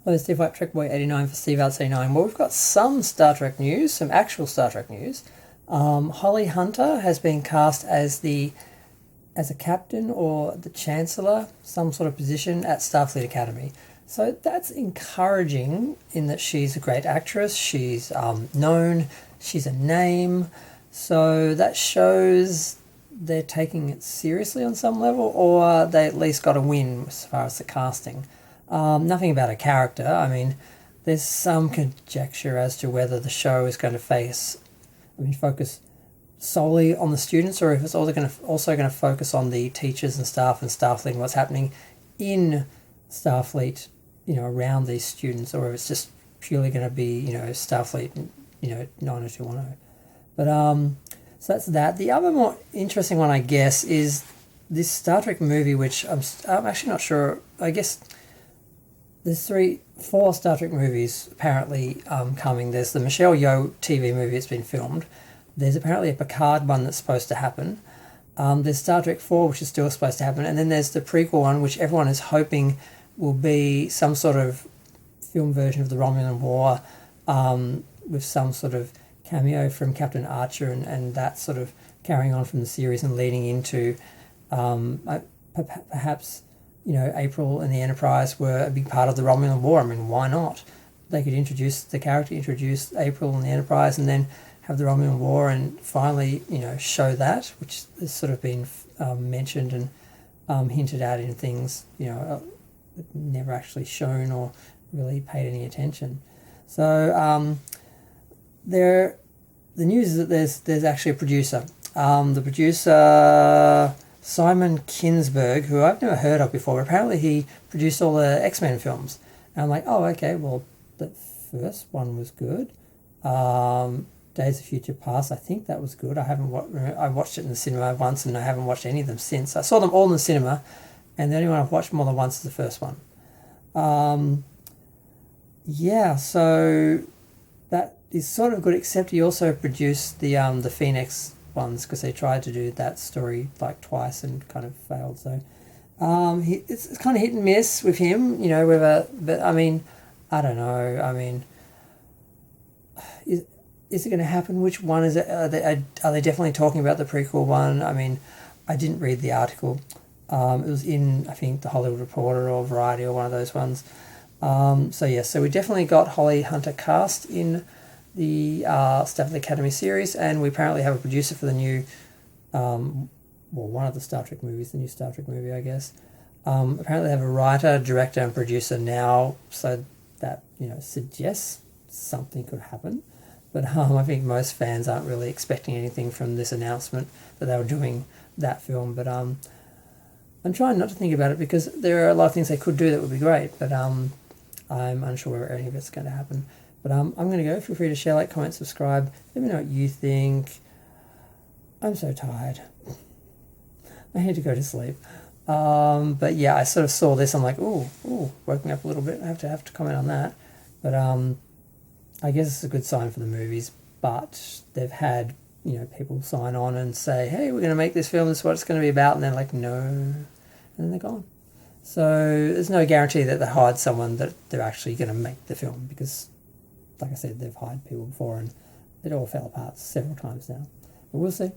Hello, Steve White, Trek Boy 89 for Steve Outs 89. Well, we've got some Star Trek news, some actual Star Trek news. Holly Hunter has been cast as a captain or the chancellor, some sort of position at Starfleet Academy. So that's encouraging in that she's a great actress, she's known, she's a name. So that shows they're taking it seriously on some level, or they at least got a win as far as the casting. Nothing about a character. I mean, there's some conjecture as to whether the show is going to focus solely on the students, or if it's also going to focus on the teachers and staff and Starfleet and what's happening in Starfleet, around these students, or if it's just purely going to be, Starfleet, 90210. But so that's that. The other more interesting one, I guess, is this Star Trek movie, which I'm actually not sure. I guess there's 4 Star Trek movies apparently coming. There's the Michelle Yeoh TV movie that's been filmed. There's apparently a Picard one that's supposed to happen. There's Star Trek 4, which is still supposed to happen. And then there's the prequel one, which everyone is hoping will be some sort of film version of the Romulan War, with some sort of cameo from Captain Archer and that sort of carrying on from the series and leading into perhaps April and the Enterprise were a big part of the Romulan War. I mean, why not? They could introduce April and the Enterprise, and then have the Romulan War, and finally, show that, which has sort of been mentioned and hinted at in things, never actually shown or really paid any attention. So the news is that there's actually a producer. The producer, Simon Kinberg, who I've never heard of before. Apparently he produced all the X-Men films. And I'm like, oh, okay, well, the first one was good. Days of Future Past, I think that was good. I watched it in the cinema once, and I haven't watched any of them since. I saw them all in the cinema, and the only one I've watched more than once is the first one. So that is sort of good, except he also produced the Phoenix ones, because they tried to do that story like twice and kind of failed. So it's kind of hit and miss with him, but I mean, I don't know. I mean, is it going to happen? Which one is it? Are they definitely talking about the prequel one? I mean, I didn't read the article. It was in, I think, the Hollywood Reporter or Variety or one of those ones. So we definitely got Holly Hunter cast in the Starfleet Academy series, and we apparently have a producer for the new, one of the Star Trek movies, the new Star Trek movie, I guess. Apparently they have a writer, director, and producer now, so that, suggests something could happen. But I think most fans aren't really expecting anything from this announcement that they were doing that film. But I'm trying not to think about it, because there are a lot of things they could do that would be great, but I'm unsure whether any of it's going to happen. But I'm going to go. Feel free to share, like, comment, subscribe. Let me know what you think. I'm so tired. I need to go to sleep. But yeah, I sort of saw this. I'm like, ooh, woke me up a little bit. I have to comment on that. But I guess it's a good sign for the movies. But they've had, people sign on and say, hey, we're going to make this film. This is what it's going to be about. And they're like, no. And then they're gone. So there's no guarantee that they hired someone that they're actually going to make the film, because, like I said, they've hired people before and it all fell apart several times now. But we'll see.